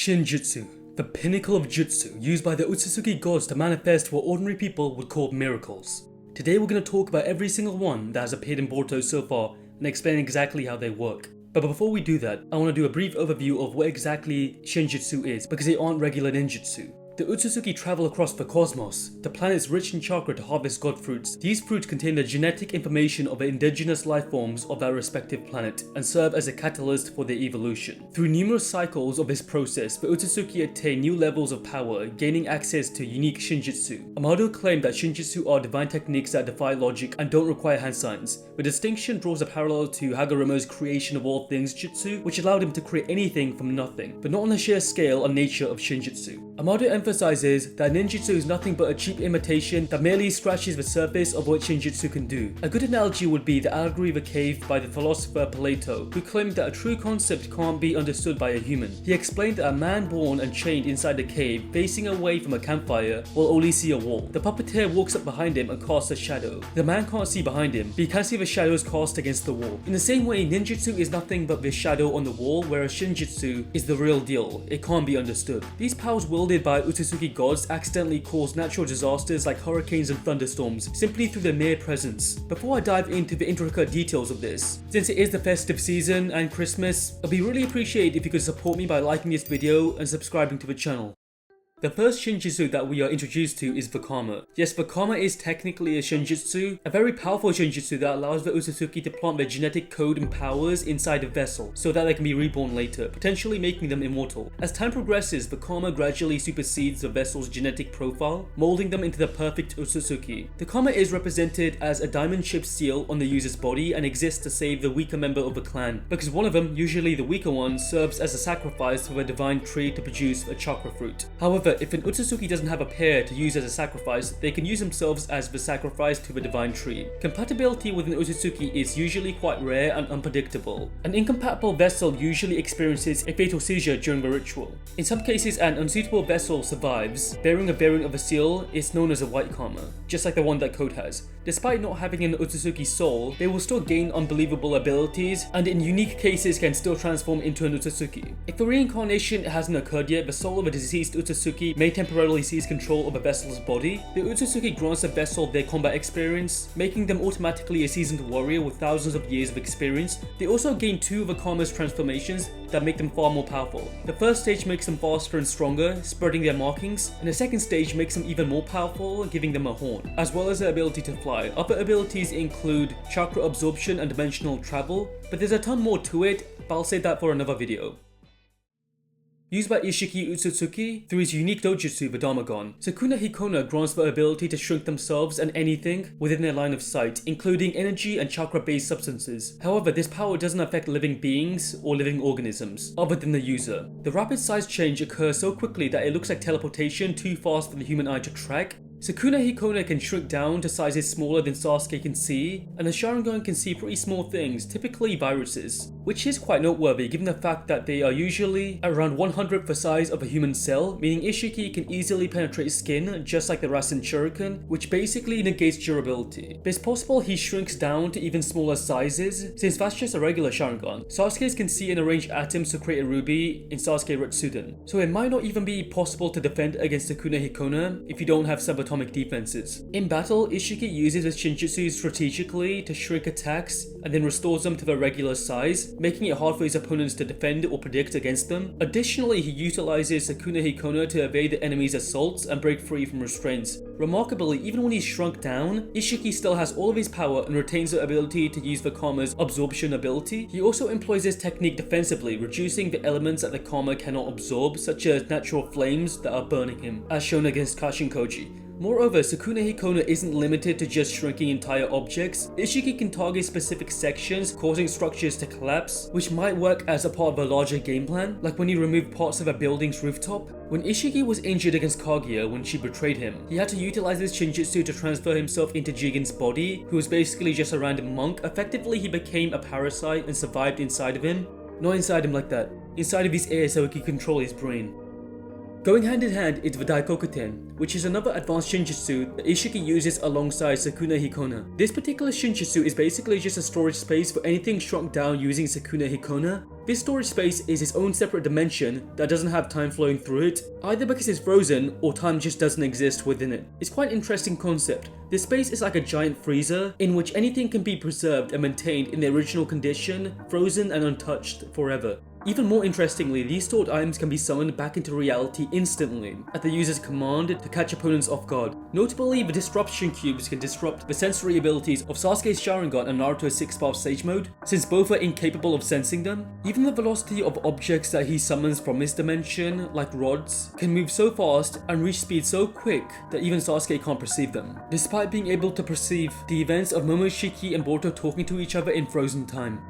Shinjutsu, the pinnacle of jutsu used by the Otsutsuki gods to manifest what ordinary people would call miracles. Today we're going to talk about every single one that has appeared in Boruto so far and explain exactly how they work. But before we do that, I want to do a brief overview of what exactly Shinjutsu is, because they aren't regular ninjutsu. The Otsutsuki travel across the cosmos, the planets rich in chakra, to harvest god fruits. These fruits contain the genetic information of the indigenous life forms of that respective planet and serve as a catalyst for their evolution. Through numerous cycles of this process, the Otsutsuki attain new levels of power, gaining access to unique Shinjutsu. Amado claimed that Shinjutsu are divine techniques that defy logic and don't require hand signs. The distinction draws a parallel to Hagoromo's creation of all things jutsu, which allowed him to create anything from nothing, but not on the sheer scale or nature of Shinjutsu. Amado emphasizes that ninjutsu is nothing but a cheap imitation that merely scratches the surface of what Shinjutsu can do. A good analogy would be the allegory of a cave by the philosopher Plato, who claimed that a true concept can't be understood by a human. He explained that a man born and chained inside a cave, facing away from a campfire, will only see a wall. The puppeteer walks up behind him and casts a shadow. The man can't see behind him, but he can see the shadows cast against the wall. In the same way, ninjutsu is nothing but the shadow on the wall, whereas Shinjutsu is the real deal. It can't be understood. These powers wielded by Otsutsuki gods accidentally cause natural disasters like hurricanes and thunderstorms simply through their mere presence. Before I dive into the intricate details of this, since it is the festive season and Christmas, I'd be really appreciated if you could support me by liking this video and subscribing to the channel. The first Shinjutsu that we are introduced to is Vakama. Yes, Vakama is technically a Shinjutsu, a very powerful Shinjutsu that allows the Otsutsuki to plant their genetic code and powers inside a vessel, so that they can be reborn later, potentially making them immortal. As time progresses, Vakama gradually supersedes the vessel's genetic profile, molding them into the perfect Otsutsuki. The Kama is represented as a diamond-shaped seal on the user's body and exists to save the weaker member of the clan, because one of them, usually the weaker one, serves as a sacrifice for a divine tree to produce a chakra fruit. However, if an Otsutsuki doesn't have a pair to use as a sacrifice, they can use themselves as the sacrifice to the divine tree. Compatibility with an Otsutsuki is usually quite rare and unpredictable. An incompatible vessel usually experiences a fatal seizure during the ritual. In some cases, an unsuitable vessel survives, bearing a variant of a seal is known as a white karma, just like the one that Code has. Despite not having an Otsutsuki soul, they will still gain unbelievable abilities, and in unique cases can still transform into an Otsutsuki. If the reincarnation hasn't occurred yet, the soul of a deceased Otsutsuki may temporarily seize control of a vessel's body. The Otsutsuki grants a vessel their combat experience, making them automatically a seasoned warrior with thousands of years of experience. They also gain two of Vakama's transformations that make them far more powerful. The first stage makes them faster and stronger, spreading their markings, and the second stage makes them even more powerful, giving them a horn, as well as the ability to fly. Other abilities include chakra absorption and dimensional travel, but there's a ton more to it, but I'll save that for another video. Used by Ishiki Otsutsuki through his unique dojutsu, the Dharmagon, Sukuna Hiona grants the ability to shrink themselves and anything within their line of sight, including energy and chakra-based substances. However, this power doesn't affect living beings or living organisms, other than the user. The rapid size change occurs so quickly that it looks like teleportation too fast for the human eye to track. Sukuna Hiona can shrink down to sizes smaller than Sasuke can see, and the Sharingan can see pretty small things, typically viruses, which is quite noteworthy given the fact that they are usually around 1/100th the size of a human cell, meaning Ishiki can easily penetrate skin just like the Rasen Shuriken, which basically negates durability. But it's possible he shrinks down to even smaller sizes, since that's just a regular Sharingan. Sasuke's can see and arrange atoms to create a ruby in Sasuke Retsuden, so it might not even be possible to defend against Sukuna Hiona if you don't have subatomic defenses. In battle, Ishiki uses his Shinjutsu strategically to shrink attacks and then restores them to their regular size, making it hard for his opponents to defend or predict against them. Additionally, he utilizes Sukuna Hiona to evade the enemy's assaults and break free from restraints. Remarkably, even when he's shrunk down, Ishiki still has all of his power and retains the ability to use Vakama's absorption ability. He also employs this technique defensively, reducing the elements that the Kama cannot absorb, such as natural flames that are burning him, as shown against Kashinkoji. Moreover, Sukuna Hiona isn't limited to just shrinking entire objects. Ishiki can target specific sections, causing structures to collapse, which might work as a part of a larger game plan, like when he removed parts of a building's rooftop. When Ishiki was injured against Kaguya when she betrayed him, he had to utilize his Shinjutsu to transfer himself into Jigen's body, who was basically just a random monk. Effectively, he became a parasite and survived inside of him. Not inside him like that, inside of his ear so he could control his brain. Going hand in hand is the Daikokuten, which is another advanced Shinjutsu that Ishiki uses alongside Sukuna Hiona. This particular Shinjutsu is basically just a storage space for anything shrunk down using Sukuna Hiona. This storage space is its own separate dimension that doesn't have time flowing through it, either because it's frozen or time just doesn't exist within it. It's quite an interesting concept. This space is like a giant freezer in which anything can be preserved and maintained in the original condition, frozen and untouched forever. Even more interestingly, these stored items can be summoned back into reality instantly, at the user's command to catch opponents off guard. Notably, the disruption cubes can disrupt the sensory abilities of Sasuke's Sharingan and Naruto's 6-path Sage Mode, since both are incapable of sensing them. Even the velocity of objects that he summons from this dimension, like rods, can move so fast and reach speed so quick that even Sasuke can't perceive them, despite being able to perceive the events of Momoshiki and Boruto talking to each other in frozen time.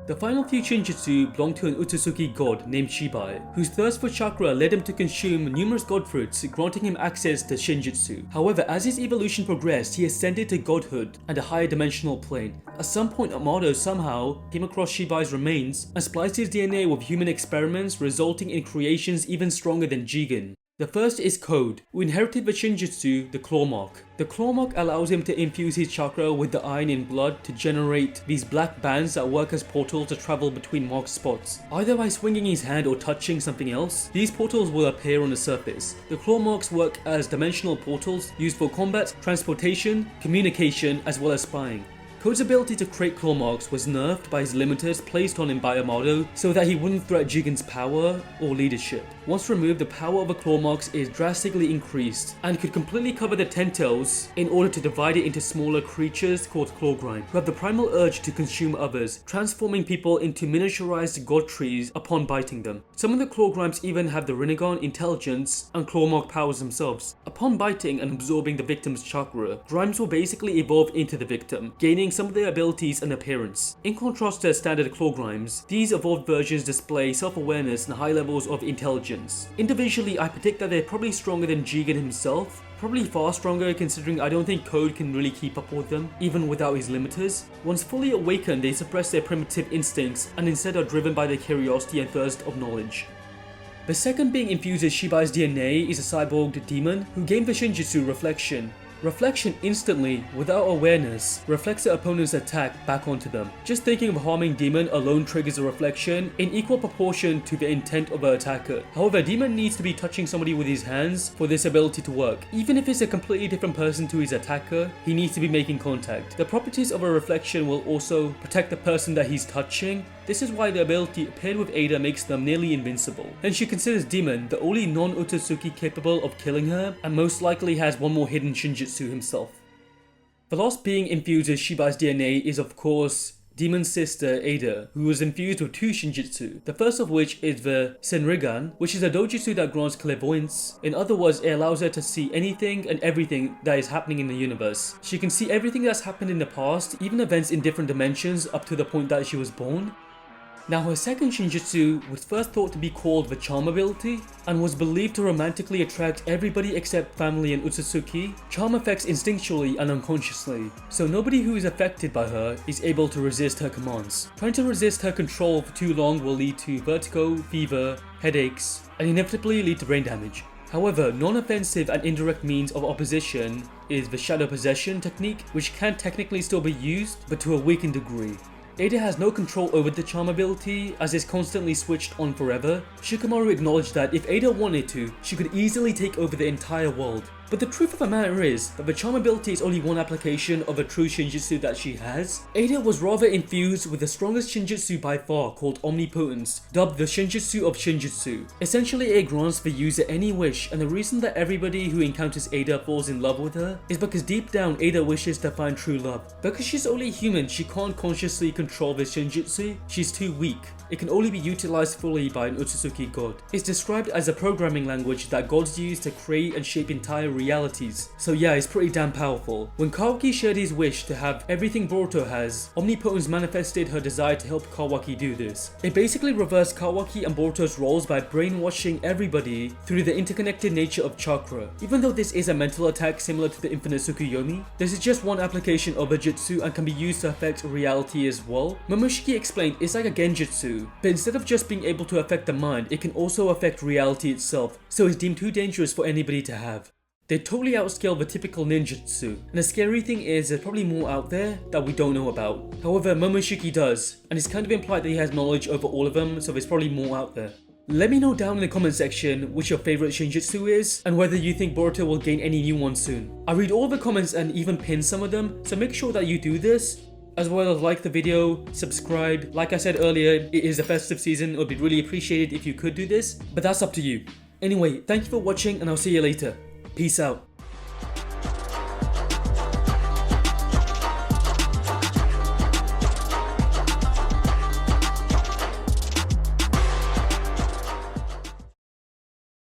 The final few Shinjutsu belong to an Otsutsuki god named Shibai, whose thirst for chakra led him to consume numerous god fruits, granting him access to Shinjutsu. However, as his evolution progressed, he ascended to godhood and a higher dimensional plane. At some point, Amado somehow came across Shibai's remains and spliced his DNA with human experiments, resulting in creations even stronger than Jigen. The first is Code, who inherited the Shinjutsu, the Claw Mark. The Claw Mark allows him to infuse his chakra with the iron in blood to generate these black bands that work as portals to travel between marked spots. Either by swinging his hand or touching something else, these portals will appear on the surface. The Claw Marks work as dimensional portals used for combat, transportation, communication, as well as spying. Code's ability to create claw marks was nerfed by his limiters placed on him by Amado so that he wouldn't threat Jigen's power or leadership. Once removed, the power of the claw marks is drastically increased and could completely cover the tentacles in order to divide it into smaller creatures called clawgrime, who have the primal urge to consume others, transforming people into miniaturized god trees upon biting them. Some of the clawgrimes even have the Rinnegan intelligence and claw mark powers themselves. Upon biting and absorbing the victim's chakra, grimes will basically evolve into the victim, gaining some of their abilities and appearance. In contrast to standard clawgrimes, these evolved versions display self-awareness and high levels of intelligence. Individually, I predict that they're probably stronger than Jigen himself, probably far stronger considering I don't think Code can really keep up with them, even without his limiters. Once fully awakened, they suppress their primitive instincts and instead are driven by their curiosity and thirst of knowledge. The second being infuses Shibai's DNA is a cyborg demon who gained the Shinjutsu Reflection. Reflection instantly, without awareness, reflects the opponent's attack back onto them. Just thinking of harming Demon alone triggers a reflection in equal proportion to the intent of the attacker. However, Demon needs to be touching somebody with his hands for this ability to work. Even if it's a completely different person to his attacker, he needs to be making contact. The properties of a reflection will also protect the person that he's touching. This is why the ability paired with Ada makes them nearly invincible. And she considers Demon the only non-Otsutsuki capable of killing her, and most likely has one more hidden Shinjutsu himself. The last being infuses Shibai's DNA is of course Demon's sister Ada, who was infused with 2 Shinjutsu, the first of which is the Senrigan, which is a dojutsu that grants clairvoyance. In other words, it allows her to see anything and everything that is happening in the universe. She can see everything that's happened in the past, even events in different dimensions up to the point that she was born. Now her second Shinjutsu was first thought to be called the Charm ability and was believed to romantically attract everybody except family and Otsutsuki. Charm affects instinctually and unconsciously, so nobody who is affected by her is able to resist her commands. Trying to resist her control for too long will lead to vertigo, fever, headaches, and inevitably lead to brain damage. However, non-offensive and indirect means of opposition is the Shadow Possession technique, which can technically still be used, but to a weakened degree. Ada has no control over the charm ability as it's constantly switched on forever. Shikamaru acknowledged that if Ada wanted to, she could easily take over the entire world. But the truth of the matter is that the charm ability is only one application of a true Shinjutsu that she has. Ada was rather infused with the strongest Shinjutsu by far called Omnipotence, dubbed the Shinjutsu of Shinjutsu. Essentially it grants the user any wish, and the reason that everybody who encounters Ada falls in love with her is because deep down Ada wishes to find true love. Because she's only human, she can't consciously control this Shinjutsu, she's too weak. It can only be utilized fully by an Otsutsuki god. It's described as a programming language that gods use to create and shape entire realities. So yeah, it's pretty damn powerful. When Kawaki shared his wish to have everything Boruto has, Omnipotence manifested her desire to help Kawaki do this. It basically reversed Kawaki and Boruto's roles by brainwashing everybody through the interconnected nature of chakra. Even though this is a mental attack similar to the infinite Tsukuyomi, this is just one application of a jutsu and can be used to affect reality as well. Momoshiki explained it's like a genjutsu, but instead of just being able to affect the mind, it can also affect reality itself, so it's deemed too dangerous for anybody to have. They totally outscale the typical ninjutsu, and the scary thing is there's probably more out there that we don't know about. However, Momoshiki does, and it's kind of implied that he has knowledge over all of them, so there's probably more out there. Let me know down in the comment section which your favorite Shinjutsu is, and whether you think Boruto will gain any new ones soon. I read all the comments and even pin some of them, so make sure that you do this, as well as like the video, subscribe. Like I said earlier, it is the festive season, it would be really appreciated if you could do this, but that's up to you. Anyway, thank you for watching and I'll see you later. Peace out.